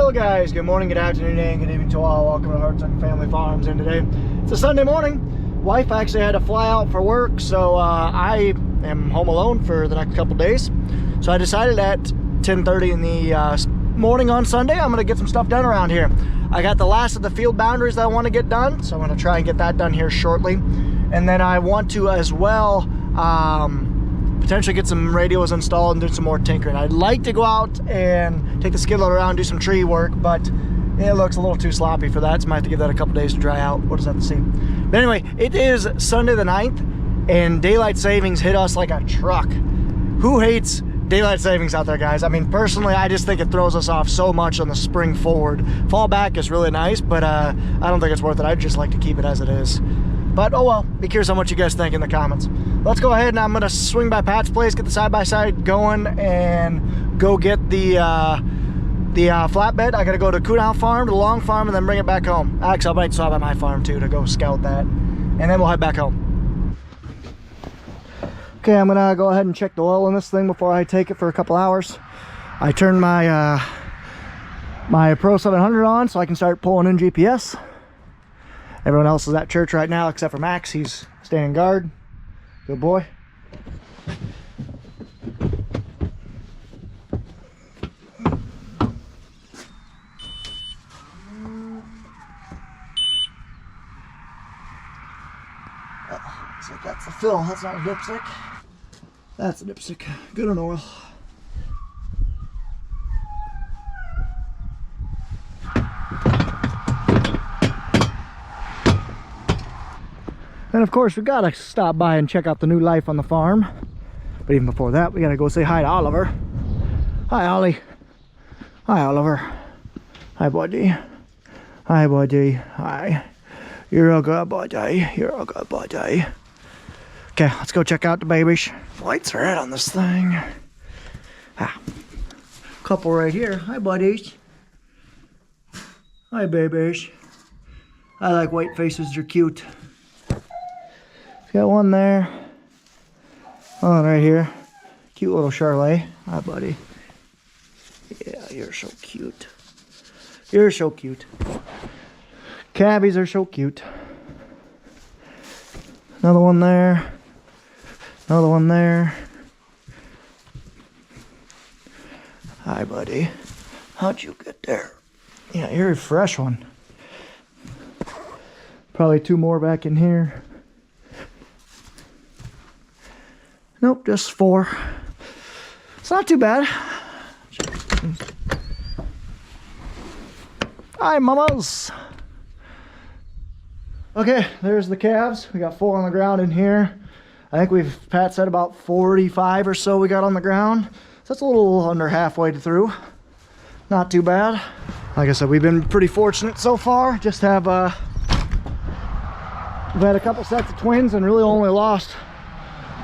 Hello guys, good morning, good afternoon, and good evening to all. Welcome to Hartung Family Farms. And today it's a Sunday morning. Wife actually had to fly out for work, so I am home alone for the next couple days. So I decided at 10:30 in the morning on Sunday, I'm gonna get some stuff done around here. I got the last of the field boundaries that I want to get done, so I'm gonna try and get that done here shortly. And then I want to as well potentially get some radios installed and do some more tinkering. I'd like to go out and take the skid loader around and do some tree work, but it looks a little too sloppy for that, so I might have to give that a couple days to dry out. What does that have to see? But anyway, it is Sunday the 9th, and daylight savings hit us like a truck. Who hates daylight savings out there, guys? I mean, personally, I just think it throws us off so much on the spring forward. Fall back is really nice, but I don't think it's worth it. I'd just like to keep it as it is. But oh well, be curious on what you guys think in the comments. Let's go ahead and I'm gonna swing by Pat's place, get the side-by-side going, and go get the flatbed. I gotta go to Coonhouse Farm, to the Long Farm, and then bring it back home. Actually, I might stop at my farm too to go scout that, and then we'll head back home. Okay, I'm gonna go ahead and check the oil in this thing before I take it for a couple hours. I turned my my Pro 700 on so I can start pulling in GPS. Everyone else is at church right now except for Max. He's standing guard. Good boy. Looks like that's the fill. That's not a dipstick. That's a dipstick. Good on oil. And of course, we gotta stop by and check out the new life on the farm. But even before that, we gotta go say hi to Oliver. Hi, Ollie. Hi, Oliver. Hi, buddy. Hi, buddy. Hi. You're a good buddy. You're a good buddy. Okay, let's go check out the babies. Lights are red on this thing. Couple right here. Hi, buddies. Hi, babies. I like white faces. They're cute. Got one there, one right here. Cute little Charlet. Hi, buddy. Yeah, you're so cute. You're so cute. Cabbies are so cute. Another one there. Another one there. Hi, buddy. How'd you get there? Yeah, you're a fresh one. Probably two more back in here. Nope, just 4. It's not too bad. Hi, mamas. Okay, there's the calves. We got 4 on the ground in here. I think Pat said about 45 or so we got on the ground. So that's a little under halfway through. Not too bad. Like I said, we've been pretty fortunate so far. Just have, we've had a couple sets of twins and really only lost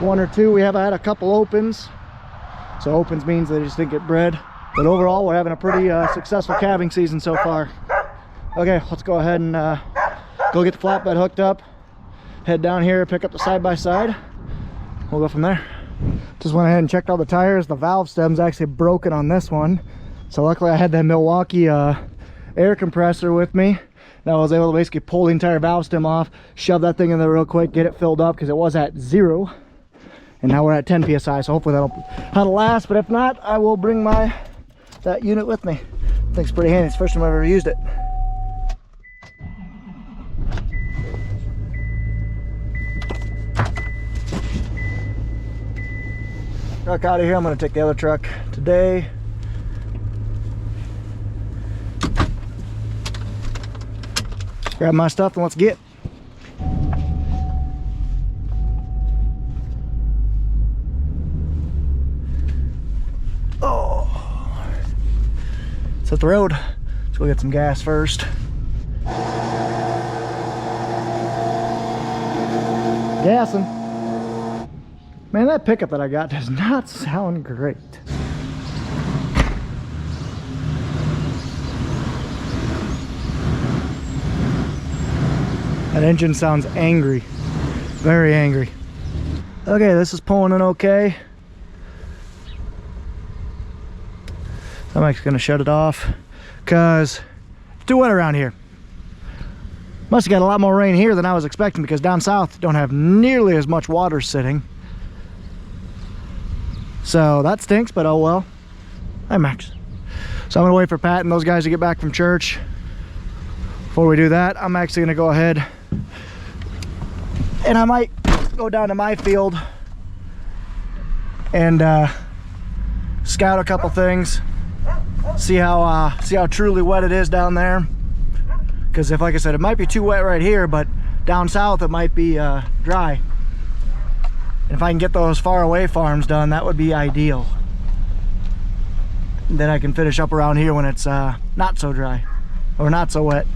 1 or 2. We have had a couple opens, so opens means they just didn't get bred, but overall we're having a pretty successful calving season so far. Okay, let's go ahead and go get the flatbed hooked up, head down here, pick up the side-by-side. We'll go from there. Just went ahead and checked all the tires. The valve stem's actually broken on this one, so luckily I had that Milwaukee air compressor with me. Now I was able to basically pull the entire valve stem off, shove that thing in there real quick, get it filled up because it was at 0. And now we're at 10 psi, so hopefully that'll last. But if not, I will bring that unit with me. I think it's pretty handy. It's the first time I've ever used it. Truck out of here. I'm going to take the other truck today. Grab my stuff and let's get. Let's hit the road. Let's go get some gas first. Gassing. Man, that pickup that I got does not sound great. That engine sounds angry. Very angry. Okay, this is pulling in okay. I'm actually going to shut it off. because it's too wet around here. Must have got a lot more rain here than I was expecting, because down south don't have nearly as much water sitting. So that stinks, but oh well. Hi, Max. So I'm gonna wait for Pat and those guys to get back from church. Before we do that, I'm actually gonna go ahead and I might go down to my field and scout a couple things, see how truly wet it is down there. Because if, like I said, it might be too wet right here, but down south it might be dry. And if I can get those far away farms done, that would be ideal. Then I can finish up around here when it's not so dry or not so wet.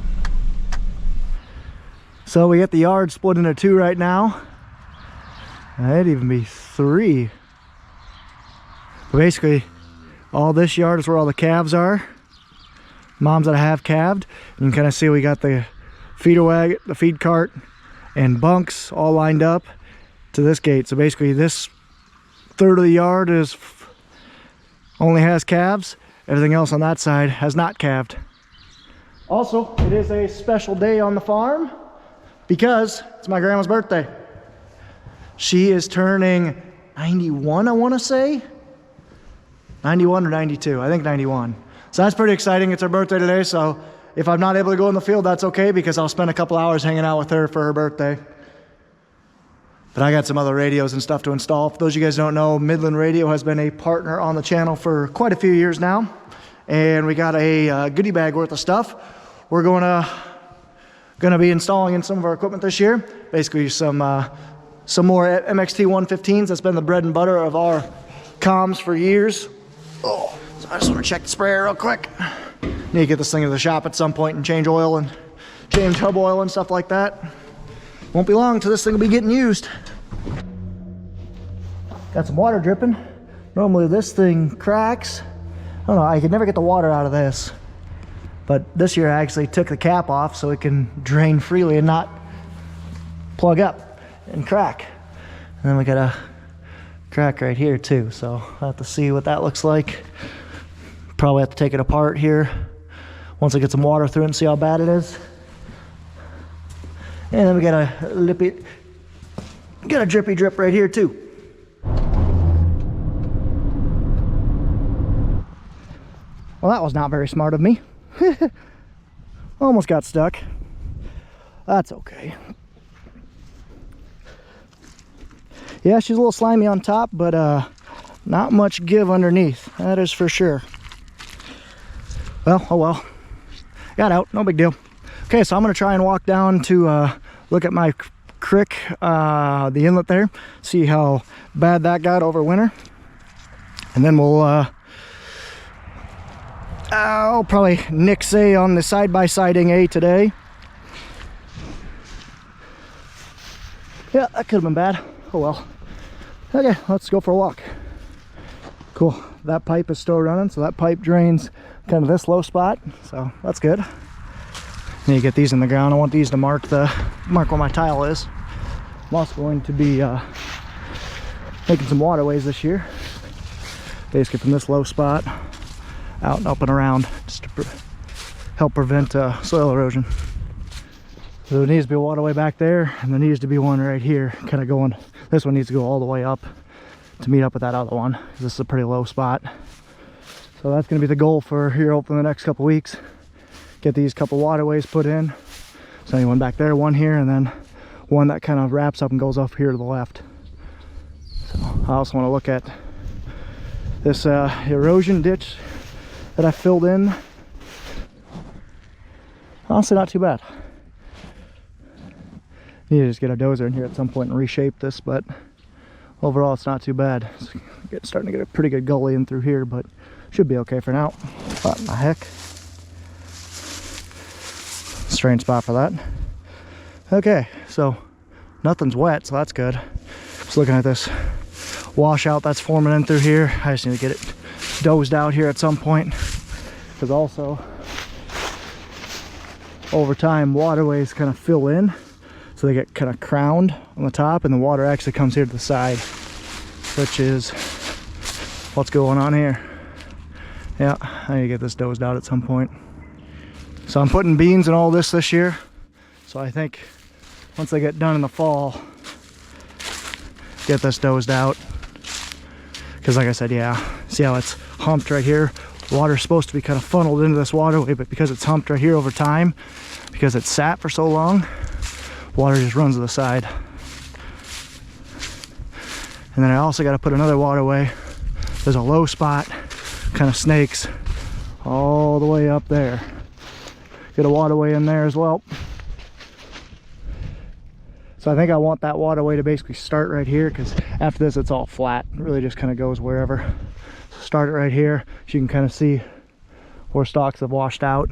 So we get the yard split into two right now. It'd even be three. But basically, all this yard is where all the calves are. Moms that I have calved. And you can kind of see we got the feeder wagon, the feed cart, and bunks all lined up to this gate. So basically, this third of the yard only has calves. Everything else on that side has not calved. Also, it is a special day on the farm because it's my grandma's birthday. She is turning 91, I want to say. 91 or 92, I think 91. So that's pretty exciting. It's her birthday today, so if I'm not able to go in the field, that's okay, because I'll spend a couple hours hanging out with her for her birthday. But I got some other radios and stuff to install. For those of you guys who don't know, Midland Radio has been a partner on the channel for quite a few years now. And we got a goodie bag worth of stuff we're gonna be installing in some of our equipment this year. Basically some more MXT 115s. That's been the bread and butter of our comms for years. Oh, so I just want to check the sprayer real quick. Need to get this thing to the shop at some point and change oil and change hub oil and stuff like that. Won't be long till this thing will be getting used. Got some water dripping. Normally this thing cracks. I don't know, I could never get the water out of this. But this year I actually took the cap off so it can drain freely and not plug up and crack. And then we got a crack right here too, so I'll have to see what that looks like. Probably have to take it apart here once I get some water through it and see how bad it is. And then we got a drippy drip right here too. Well, that was not very smart of me. Almost got stuck. That's okay. Yeah, she's a little slimy on top, but not much give underneath. That is for sure. Well, oh well. Got out, no big deal. Okay, so I'm gonna try and walk down to look at my creek, the inlet there, see how bad that got over winter. And then I'll probably nix-a on the side-by-siding A today. Yeah, that could have been bad. Oh well. Okay, let's go for a walk. Cool. That pipe is still running, so that pipe drains kind of this low spot, so that's good. Need to get these in the ground. I want these to mark where my tile is. I'm also going to be making some waterways this year, basically from this low spot out and up and around, just to help prevent soil erosion. So there needs to be a waterway back there, and there needs to be one right here, kind of going. This one needs to go all the way up to meet up with that other one, because this is a pretty low spot. So that's going to be the goal for here, hopefully in the next couple weeks. Get these couple waterways put in. So one back there, one here, and then one that kind of wraps up and goes up here to the left. So I also want to look at this erosion ditch that I filled in. Honestly, not too bad. Need to just get a dozer in here at some point and reshape this, but overall it's not too bad. It's starting to get a pretty good gully in through here, but should be okay for now. What in the heck? Strange spot for that. Okay, so nothing's wet, so that's good. Just looking at this washout that's forming in through here. I just need to get it dozed out here at some point, because also over time waterways kind of fill in, so they get kind of crowned on the top, and the water actually comes here to the side, which is what's going on here. Yeah, I need to get this dozed out at some point. So I'm putting beans in all this year. So I think once they get done in the fall, get this dozed out. Because like I said, yeah, see how it's humped right here? Water's supposed to be kind of funneled into this waterway, but because it's humped right here over time, because it's sat for so long, water just runs to the side. And then I also got to put another waterway. There's a low spot, kind of snakes all the way up there. Get a waterway in there as well. So I think I want that waterway to basically start right here, because after this it's all flat. It really just kind of goes wherever. So start it right here so you can kind of see where stalks have washed out.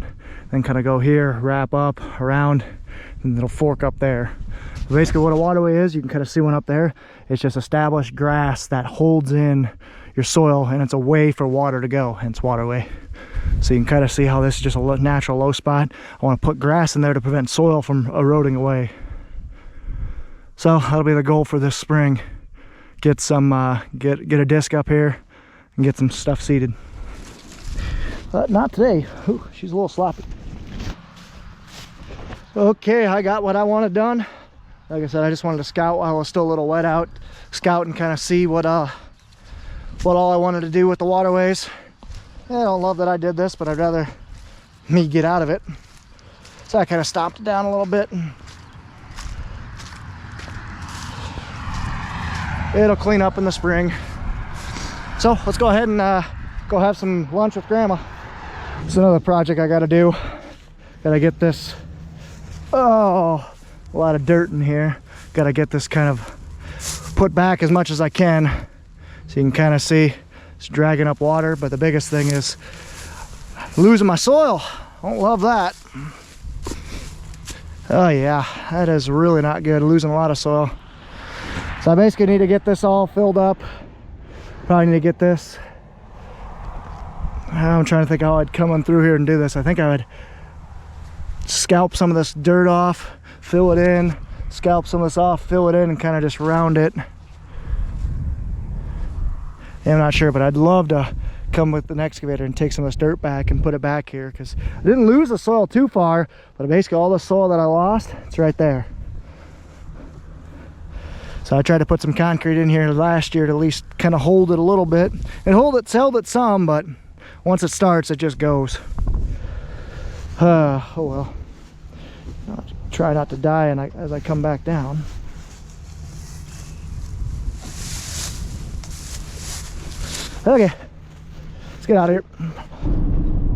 Then kind of go here, wrap up, around, and it'll fork up there. So basically what a waterway is, you can kind of see one up there. It's just established grass that holds in your soil, and it's a way for water to go, hence waterway. So you can kind of see how this is just a natural low spot. I want to put grass in there to prevent soil from eroding away. So that'll be the goal for this spring. Get some, get a disc up here and get some stuff seeded. But not today. Ooh, she's a little sloppy. Okay, I got what I wanted done. Like I said, I just wanted to scout while it was still a little wet out. Scout and kind of see what all I wanted to do with the waterways. Yeah, I don't love that I did this, but I'd rather me get out of it. So I kind of stomped it down a little bit. It'll clean up in the spring. So let's go ahead and go have some lunch with Grandma. It's another project I gotta do. Gotta get this, oh, a lot of dirt in here. Gotta get this kind of put back as much as I can. So you can kind of see it's dragging up water, but the biggest thing is losing my soil. I don't love that. Oh yeah, that is really not good, losing a lot of soil. So I basically need to get this all filled up. Probably need to get this. I'm trying to think how I'd come on through here and do this. I think I would scalp some of this dirt off, fill it in, scalp some of this off, fill it in, and kind of just round it. Yeah, I'm not sure, but I'd love to come with an excavator and take some of this dirt back and put it back here, because I didn't lose the soil too far, but basically all the soil that I lost, it's right there. So I tried to put some concrete in here last year to at least kind of hold it a little bit. It held it some, but once it starts, it just goes. Oh well. I'll try not to die as I come back down. Okay, let's get out of here.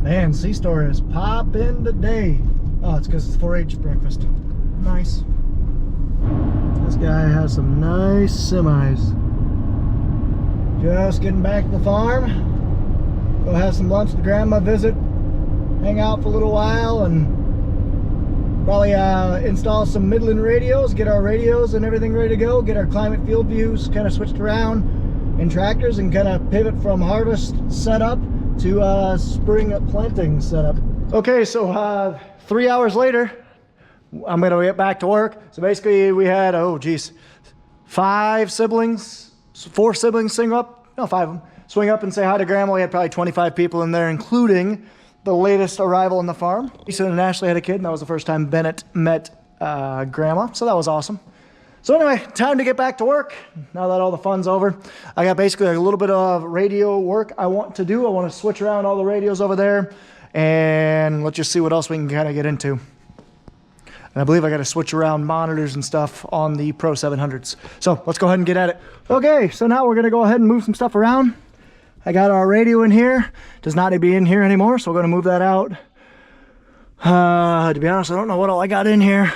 Man, C-Store is popping today. Oh, it's because it's 4-H breakfast. Nice. This guy has some nice semis. Just getting back to the farm. Go have some lunch with Grandma, visit, hang out for a little while, and probably install some Midland radios, get our radios and everything ready to go, get our climate field views kind of switched around in tractors, and kind of pivot from harvest setup to spring planting setup. Okay, so 3 hours later, I'm gonna get back to work. So basically we had, oh geez, 5 siblings, 4 siblings swing up, no 5 of them, swing up and say hi to Grandma. We had probably 25 people in there, including the latest arrival in the farm. Lisa and Ashley had a kid, and that was the first time Bennett met Grandma, so that was awesome. So anyway, time to get back to work. Now that all the fun's over, I got basically a little bit of radio work I want to do. I want to switch around all the radios over there, and let's just see what else we can kind of get into. And I believe I got to switch around monitors and stuff on the Pro 700s. So let's go ahead and get at it. Okay, so now we're going to go ahead and move some stuff around. I got our radio in here. Does not need to be in here anymore, so we're going to move that out. To be honest, I don't know what all I got in here,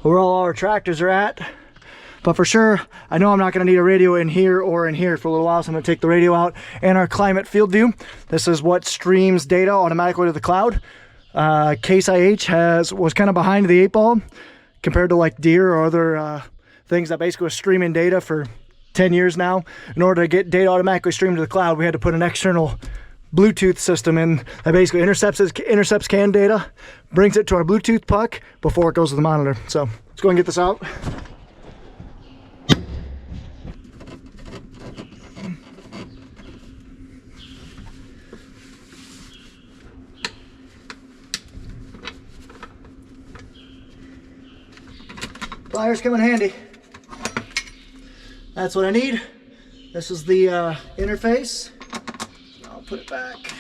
where all our tractors are at. But for sure, I know I'm not going to need a radio in here or in here for a little while, so I'm going to take the radio out and our climate field view. This is what streams data automatically to the cloud. Case IH was kind of behind the 8 ball compared to like Deere or other things that basically was streaming data for 10 years now. In order to get data automatically streamed to the cloud, we had to put an external Bluetooth system in that basically intercepts CAN data, brings it to our Bluetooth puck before it goes to the monitor. So let's go and get this out. Pliers come in handy. That's what I need. This is the interface. I'll put it back.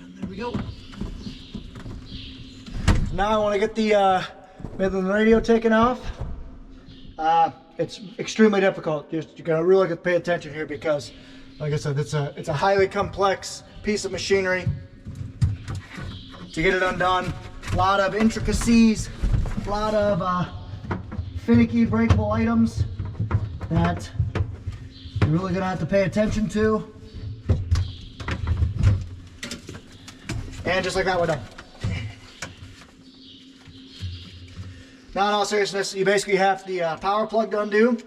And there we go. Now I want to get the Midland radio taken off. It's extremely difficult. You're gonna really have to pay attention here because, like I said, it's a highly complex piece of machinery. To get it undone, a lot of intricacies, a lot of finicky, breakable items that you're really gonna have to pay attention to. And just like that, we're done. Now, in all seriousness, you basically have the power plug to undo.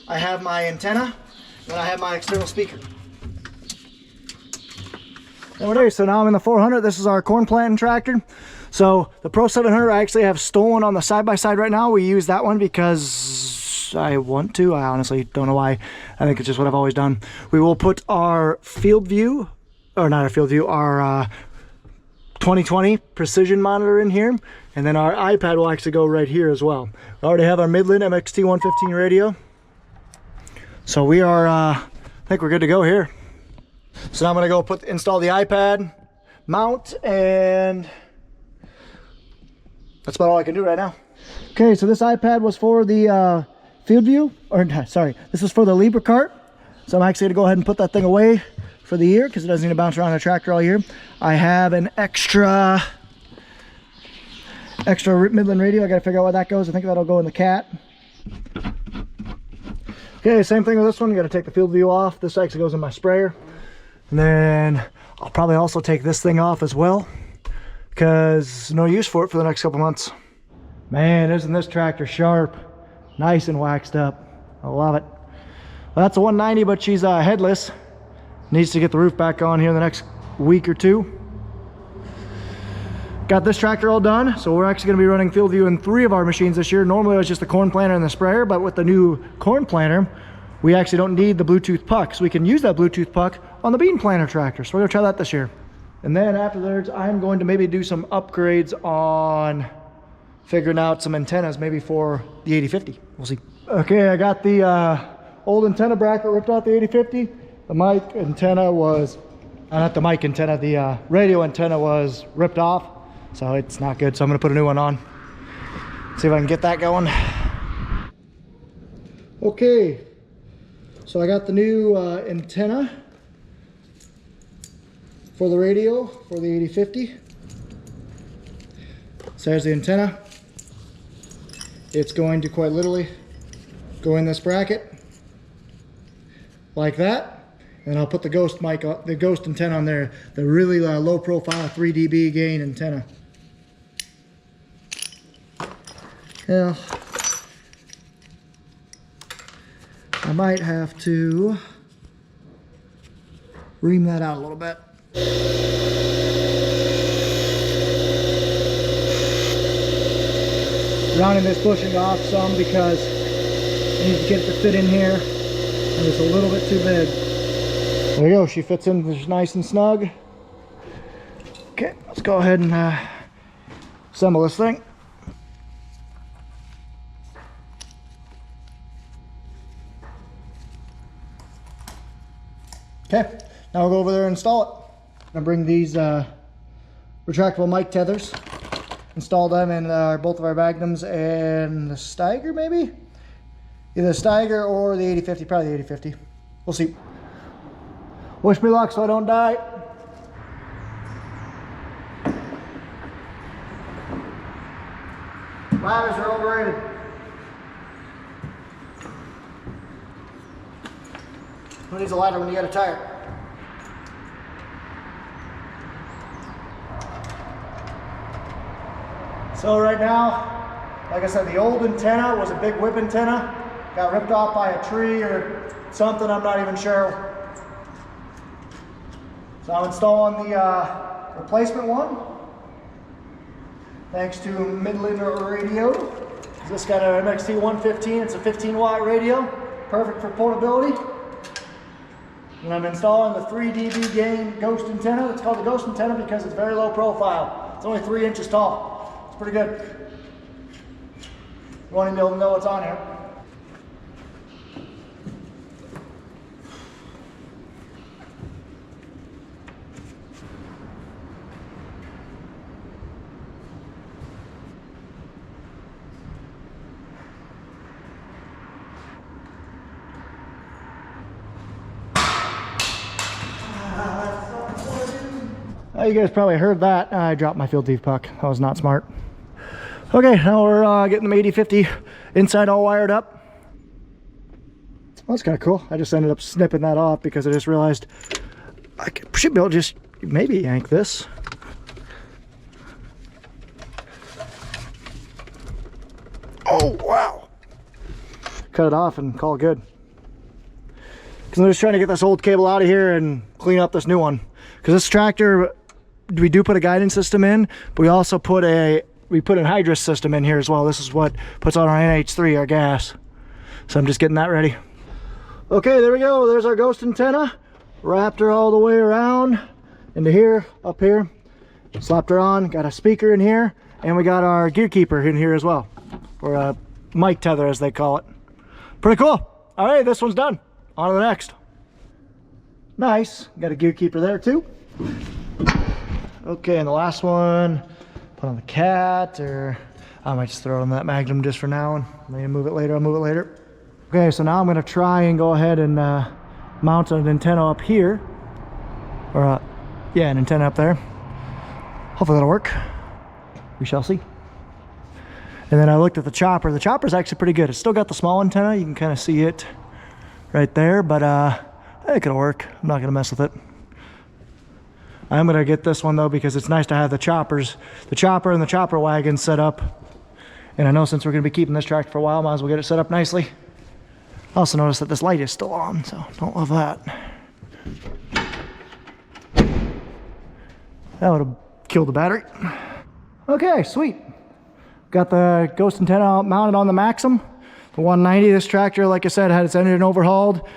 I have my antenna, and I have my external speaker. And we're there. So now I'm in the 400. This is our corn planting tractor. So the Pro 700 I actually have stolen on the side-by-side right now. We use that one because I want to. I honestly don't know why. I think it's just what I've always done. We will put our field view, or not our field view, our 2020 precision monitor in here, and then our iPad will actually go right here as well. We already have our Midland MXT 115 radio, so we are I think we're good to go here. So now I'm going to go install the iPad mount, and that's about all I can do right now. Okay, so this iPad was for the field view, or sorry, this is for the Libra cart. So I'm actually going to go ahead and put that thing away for the year because it doesn't need to bounce around the tractor all year. I have an extra Midland radio. I gotta figure out where that goes. I think that'll go in the cat. Okay, same thing with this one. You gotta take the field view off. This actually goes in my sprayer. And then I'll probably also take this thing off as well because no use for it for the next couple months. Man, isn't this tractor sharp? Nice and waxed up. I love it. Well, that's a 190, but she's headless. Needs to get the roof back on here in the next week or two. Got this tractor all done, so we're actually going to be running field view in 3 of our machines this year. Normally it was just the corn planter and the sprayer, but with the new corn planter, we actually don't need the Bluetooth puck, so we can use that Bluetooth puck on the bean planter tractor. So we're going to try that this year. And then afterwards, I'm going to maybe do some upgrades on figuring out some antennas, maybe for the 8050. We'll see. Okay, I got the old antenna bracket ripped out the 8050. The mic antenna was, not the mic antenna, the radio antenna was ripped off. So it's not good. So I'm going to put a new one on. See if I can get that going. Okay. So I got the new antenna for the radio for the 8050. So there's the antenna. It's going to quite literally go in this bracket like that. And I'll put the Ghost mic, the Ghost antenna on there, the really low profile 3 dB gain antenna. Yeah, I might have to ream that out a little bit. Rounding this bushing off some because I need to get it to fit in here, and it's a little bit too big. There you go, she fits in nice and snug. Okay, let's go ahead and assemble this thing. Okay, now we'll go over there and install it. I'm gonna bring these retractable mic tethers, install them in both of our Magnums and the Steiger, maybe? Either the Steiger or the 8050, probably the 8050. We'll see. Wish me luck so I don't die. Ladders are overrated. Who needs a ladder when you got a tire? So right now, like I said, the old antenna was a big whip antenna. Got ripped off by a tree or something, I'm not even sure. So I'm installing the replacement one. Thanks to Midland Radio. This got an MXT 115, it's a 15 watt radio. Perfect for portability. And I'm installing the 3 dB gain Ghost antenna. It's called the Ghost antenna because it's very low profile. It's only 3 inches tall. It's pretty good. You want to be able to know what's on here. You guys probably heard that. I dropped my field thief puck. That was not smart. Okay, now we're getting the 8050 inside all wired up. Well, that's kind of cool. I just ended up snipping that off because I just realized I should be able to just maybe yank this. Oh, wow. Cut it off and call it good. Because I'm just trying to get this old cable out of here and clean up this new one. Because this tractor, we do put a guidance system in, but we also put an hydrous system in here as well. This is what puts on our NH3, our gas. So I'm just getting that ready. Okay, there we go. There's our ghost antenna. Wrapped her all the way around into here, up here. Slapped her on, got a speaker in here, and we got our gear keeper in here as well. Or a mic tether as they call it. Pretty cool. All right, this one's done. On to the next. Nice. Got a gear keeper there too. Okay, and the last one, put on the cat, or I might just throw it on that Magnum just for now and maybe move it later. I'll move it later. Okay, so now I'm going to try and go ahead and mount an antenna up here. Or, yeah, an antenna up there. Hopefully that'll work. We shall see. And then I looked at the chopper. The chopper's actually pretty good. It's still got the small antenna. You can kind of see it right there, but I think it'll work. I'm not going to mess with it. I'm going to get this one though because it's nice to have the chopper and the chopper wagon set up. And I know since we're going to be keeping this tractor for a while, might as well get it set up nicely. I also noticed that this light is still on, so don't love that. That would have killed the battery. Okay, sweet. Got the ghost antenna mounted on the Maxim. The 190, this tractor, like I said, had its engine overhauled,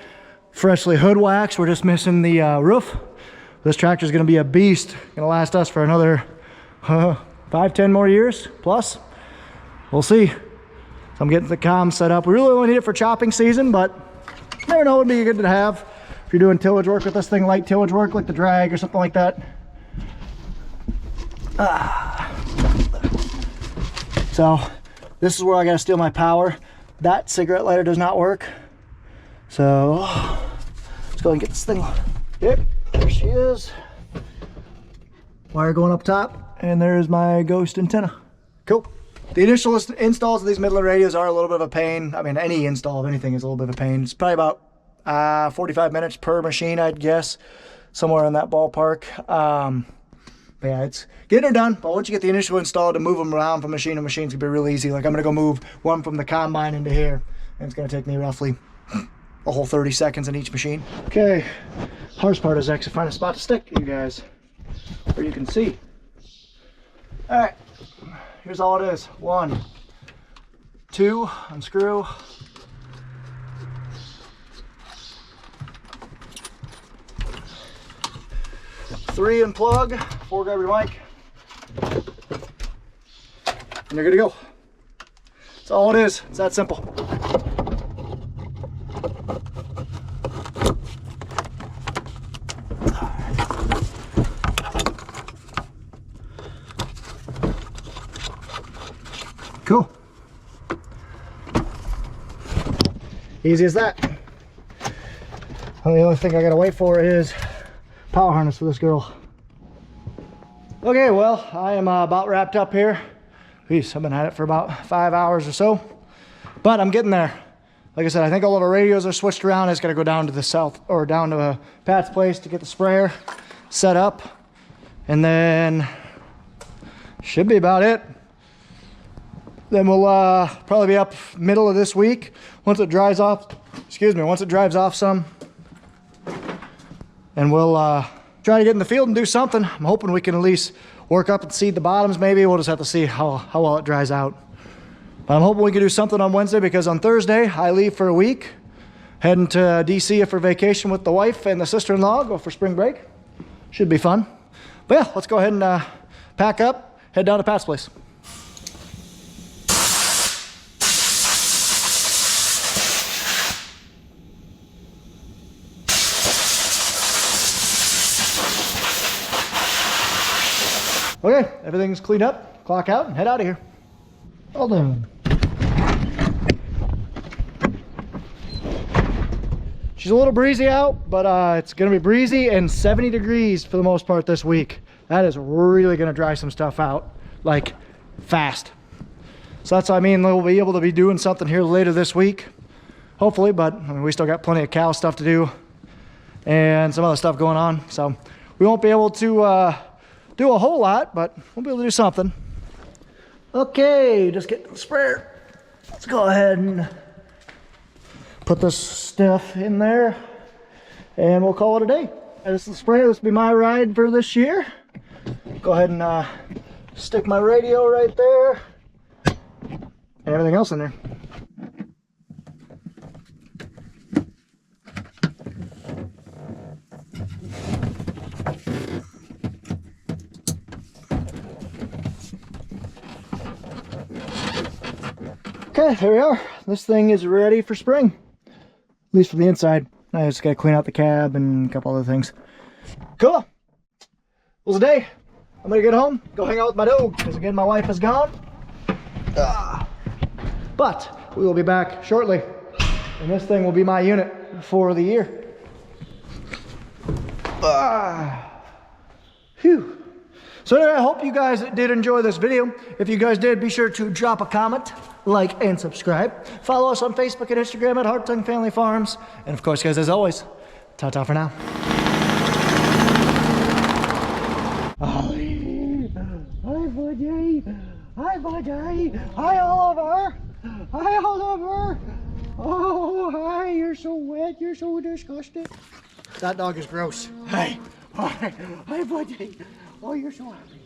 freshly hood waxed. We're just missing the roof. This tractor is going to be a beast. Going to last us for another 5-10 more years plus. We'll see. So I'm getting the comms set up. We really only need it for chopping season, but you never know, it'd be good to have if you're doing tillage work with this thing, light tillage work like the drag or something like that. So this is where I got to steal my power. That cigarette lighter does not work. So let's go and get this thing. Yep. There she is. Wire going up top, and there's my ghost antenna. Cool. The initial installs of these Midland radios are a little bit of a pain. I mean, any install of anything is a little bit of a pain. It's probably about 45 minutes per machine, I'd guess. Somewhere in that ballpark. But yeah, it's getting her done. But once you get the initial install, to move them around from machine to machine is going to be real easy. Like I'm going to go move one from the combine into here, and it's going to take me roughly a whole 30 seconds in each machine. Okay, hardest part is actually find a spot to stick you guys where you can see. All right, here's all it is. 1, 2, unscrew. 3, unplug. 4, grab your mic. And you're good to go. That's all it is. It's that simple. Cool. Easy as that. And the only thing I gotta wait for is power harness for this girl. Okay, well, I am about wrapped up here. Jeez, I've been at it for about 5 hours or so, but I'm getting there. Like I said, I think all of our radios are switched around. I just gotta go down to the south, or down to Pat's place to get the sprayer set up, and then should be about it. Then we'll probably be up middle of this week once it dries off. Excuse me, once it drives off some, and we'll try to get in the field and do something. I'm hoping we can at least work up and seed the bottoms. Maybe we'll just have to see how well it dries out. But I'm hoping we can do something on Wednesday, because on Thursday I leave for a week, heading to DC for vacation with the wife and the sister-in-law. Go for spring break. Should be fun. But yeah, let's go ahead and pack up, head down to Pat's place. Okay, everything's cleaned up, clock out, and head out of here. All done. She's a little breezy out, but it's gonna be breezy and 70 degrees for the most part this week. That is really gonna dry some stuff out, like fast. So that's what I mean, we'll be able to be doing something here later this week, hopefully, but I mean, we still got plenty of cow stuff to do and some other stuff going on. So we won't be able to do a whole lot, but we'll be able to do something. Okay, just get the sprayer. Let's go ahead and put this stuff in there and we'll call it a day. This is the sprayer. This will be my ride for this year. Go ahead and stick my radio right there and everything else in there. Okay, there we are. This thing is ready for spring, at least from the inside. I just gotta clean out the cab and a couple other things. Cool. It was a day. I'm gonna get home, go hang out with my dog, because again, my wife is gone. But we will be back shortly, and this thing will be my unit for the year. Phew. So anyway, I hope you guys did enjoy this video. If you guys did, be sure to drop a comment, like, and subscribe. Follow us on Facebook and Instagram at Hartung Family Farms. And of course, guys, as always, ta-ta for now. Hi, Buddy. Hi, Buddy. Hi, Oliver. Hi, Oliver. Oh, hi, you're so wet. You're so disgusting. That dog is gross. Hi. Hi, Buddy. Oh, you're so happy.